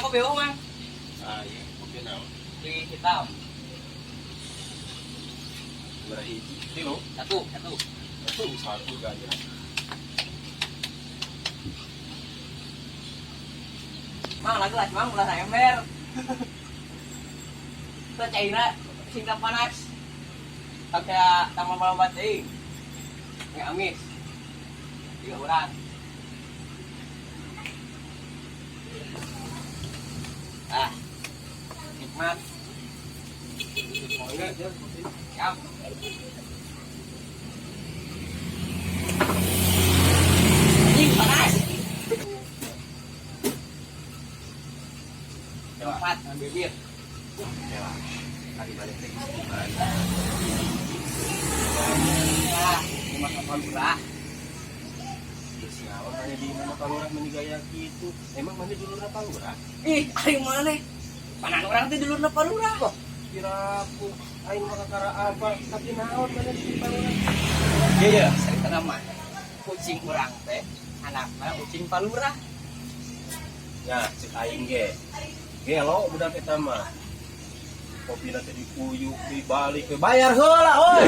kopi mang. Ah iya, kopi naon? Kopi hitam. Berapa hiji? Kilo? Satu. Satu gaya. Mang lagi lah, mang ulah ember. Kita cairnya singkat panas. Pakai tambah malam ting. Nggak amis. 3 orang. Ah, nikmat. Oh iya, dia kopi. Siap. Anjing panas. Cepat ambil bir. Ya, tadi balik lagi gimana? Nah, ini makan palura. Terus ngawan mana di nama kalurah menigaya gitu. Emang mana dulu na palurah? Ih, ayo mana? Panan orang teh dulurna palura. Wah, kira aku aing makakara apa, tapi naon mana di palurah? Iya, cerita nama. Kucing urang teh anakna kucing palura. Ya, cek aing ge. Gelo budak eta mah. Kopi nanti dipuyuk, dibalik, bayar heula, oi.